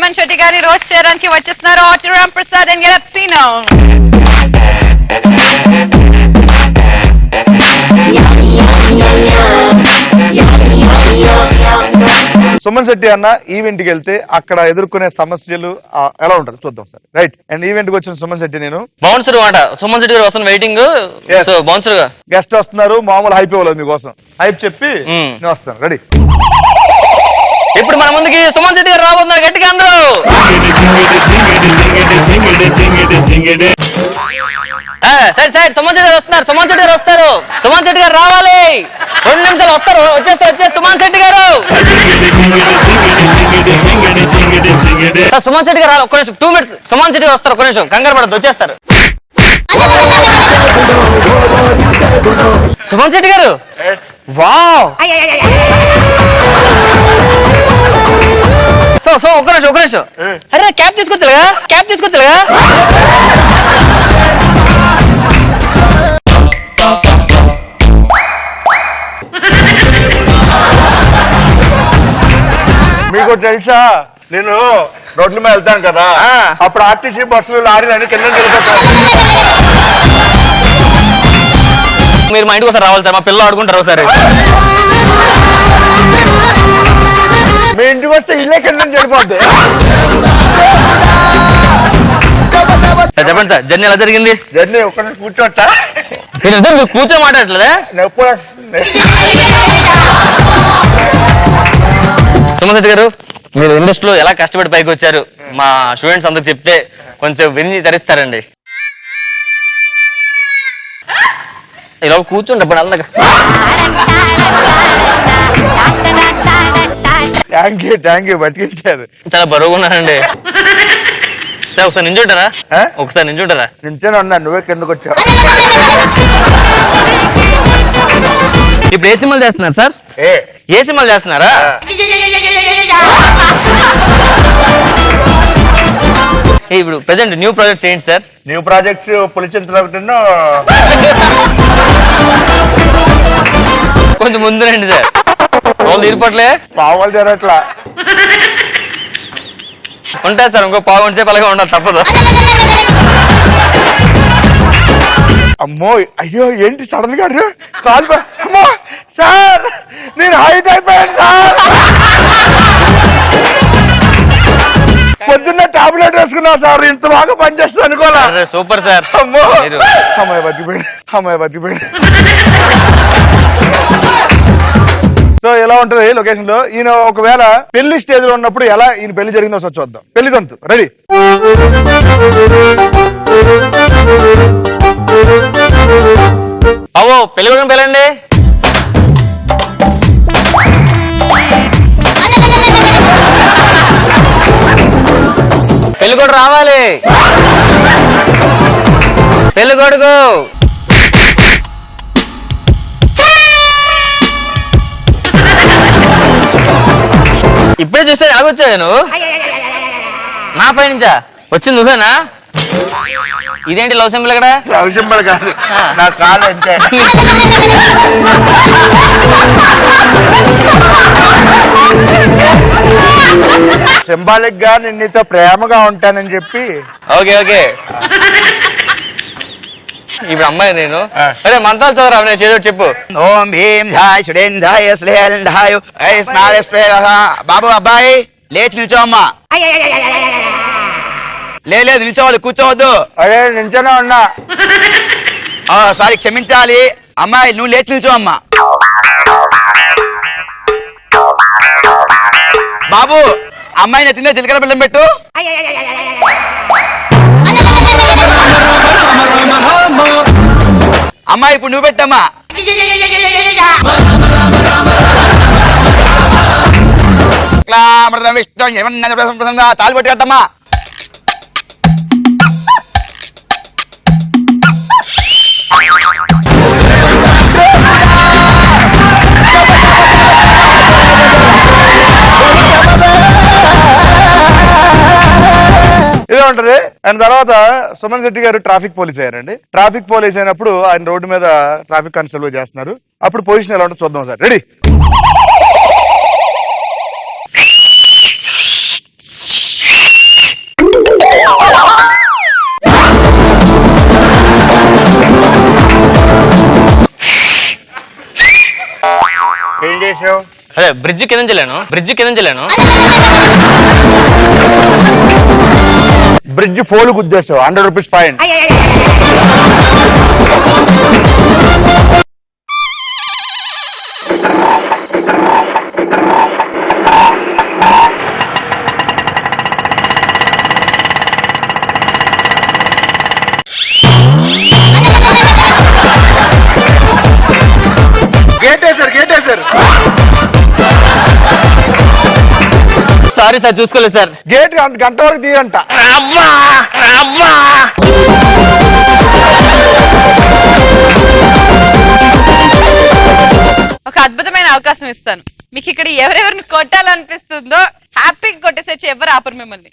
సుమన్ శెట్టి గారి రోస్ట్ చేయడానికి వచ్చేస్తున్నారు ఆటో రామ్ ప్రసాద్ అండ్ ఎలప్సీనో. సుమన్ శెట్టి అన్న ఈవెంట్ కి వెళ్తే అక్కడ ఎదుర్కొనే సమస్యలు ఎలా ఉంటుంది చూద్దాం సార్. రైట్. అండ్ ఈవెంట్ కి వచ్చిన సుమన్ శెట్టి నేను బౌన్సర్ మాట సుమన్ శెట్టి గారు వస్తున్న వెయిటింగ్. సో బౌన్సర్ గా గెస్ట్ వస్తున్నారు, మామూలు హైప్ ఇవ్వలేదు మీకోసం. హైప్ చెప్పి నేను వస్తాను. రెడీ. ఇప్పుడు మన ముందుకి సుమన్ శెట్టి గారు రాబోతున్నారు. గట్టిగా అందరూ సరే సరే సుమన్ శెట్టి గారు వస్తున్నారు. సుమన్ శెట్టి గారు వస్తారు. సుమన్ శెట్టి గారు రావాలి. 2 నిమిషాలు వస్తారు. వచ్చేస్తే సుమన్ శెట్టి గారు. సుమన్ శెట్టి గారు రావాలి. ఒక్క నిమిషం 2 minutes. సుమన్ శెట్టి గారు వస్తారు. ఒక్క నిమిషం కంగారు పడద్దు, వచ్చేస్తారు. సుమన్ శెట్టి గారు వావ్. సో ఒక్క నిమిషం. అరే క్యాప్ తీసుకొచ్చలేగా, క్యాప్ తీసుకొచ్చలేగా. మీకు తెలుసా, నేను రోడ్ల మీద వెళ్తాను కదా, అప్పుడు ఆర్టీసీ బస్సులు లారీలు అన్ని కింద తిరుగుతాను. మీరు మా ఇంటికి ఒకసారి రావాలి సార్, మా పిల్లలు ఆడుకుంటారు ఒకసారి. మీ ఇంటికి వస్తే ఇల్లే కింద చెడిపోద్ది. చెప్పండి సార్, జర్నీ ఎలా జరిగింది? జర్నీ ఒక్క కూర్చోవచ్చా? మీరు కూర్చో మాట్లాడట్లేదా? సుమన్ శెట్టి గారు, మీరు ఇండస్ట్రీలో ఎలా కష్టపడి పైకి వచ్చారు మా స్టూడెంట్స్ అందరికి చెప్తే కొంచెం విని తరిస్తారండి. ఇలా కూర్చోండి. థ్యాంక్ యూ బతికించారు. చాలా బరువుగా ఉన్నానండి. సార్ ఒకసారి నించుంటారా? ఒకసారి నించుంటారా? నించొని ఉన్నా, నువ్వే కిందకు వచ్చావు. ఇప్పుడు ఏ సినిమాలు చేస్తున్నారు సార్? ఏ సినిమాలు చేస్తున్నారా? ఇప్పుడు ప్రెసెంట్ న్యూ ప్రాజెక్ట్స్ ఏంటి సార్? న్యూ ప్రాజెక్ట్స్ పులిచింతలు ఒకటి, కొంచెం ముందు రండి సార్. వాళ్ళు తీరిపట్లే పావులు జరగట్లా. ఉంటాయి సార్, ఇంకో పావు గంట సేపు అలాగే ఉండాలి, తప్పదు. అమ్మో, అయ్యో ఏంటి సడన్ గా కాల్. అమ్మో సార్, నేను హైట్ అయిపోయాను సార్. పొద్దున్న టాబ్లెట్ వేసుకున్నా సార్, ఇంత బాగా పనిచేస్తుంది అనుకోలే. Super sir. అమ్మో అమ్మాయి బతికిపోయాడు. సో ఎలా ఉంటది లొకేషన్ లో? ఈయన ఒకవేళ పెళ్లి స్టేజ్ లో ఉన్నప్పుడు ఎలా ఈయన పెళ్లి జరిగిందో ఒకసారి చూద్దాం. పెళ్లి తంతు రెడీ. అవో పెళ్లి కూడా పెళ్ళండి. పెళ్లి కూడా రావాలి. పెళ్లి కొడుకు ఇప్పుడే చూస్తే ఆగొచ్చా నువ్వు? నా పై నుంచా వచ్చింది నువ్వేనా? ఇదేంటి లవ్ సింబల్ ఇక్కడ? లవ్ సింబల్ కాదు, నా కాలు అంతే. సింబాలిక్ గా నేను నీతో ప్రేమగా ఉంటానని చెప్పి. ఓకే. ఇప్పుడు అమ్మాయి నేను. అరే మంత్రాలు చదవరా, నేను చేదో చెప్పు. ఓం భీం ధాయ్ సుడేంధాయ శ్లేంధాయ బాబు అబ్బాయి లేచి నిల్చోమ్మా. లేదు నిల్చోవాలి, కూర్చోవద్దు. అదే నించోనే ఉన్నా. సారీ క్షమించాలి. అమ్మాయి నువ్వు లేచి నిల్చోమ్మా. బాబు అమ్మాయి నెత్తిందే చిలకల బిల్లం పెట్టు. అమ్మాయి ఇప్పుడు నువ్వు పెట్టమ్మా. తాళి పట్టి కట్టమ్మా. ఇదే ఉంటది. అండ్ తర్వాత సుమన్ శెట్టి గారు ట్రాఫిక్ పోలీస్ అయ్యారండి. ట్రాఫిక్ పోలీస్ అయినప్పుడు ఆయన రోడ్డు మీద ట్రాఫిక్ కానిస్టేబుల్ చేస్తున్నారు. అప్పుడు పొజిషన్ ఎలా ఉంటుందో చూద్దాం సార్. రెడీ. ఏం చేసావు? అదే బ్రిడ్జ్ కింద చెల్లాను, బ్రిడ్జ్ ఫోల్ గుద్దేసావు, 100 రూపీస్ ఫైన్. గేటేశారు. సారీ సార్, చూసుకోలేదు సార్. గేట్ గంట వరకు తీయంట. ఒక అద్భుతమైన అవకాశం ఇస్తాను మీకు. ఇక్కడ ఎవరెవరిని కొట్టాలనిపిస్తుందో హ్యాపీగా కొట్టేసొచ్చి ఎవరు ఆపరు మిమ్మల్ని.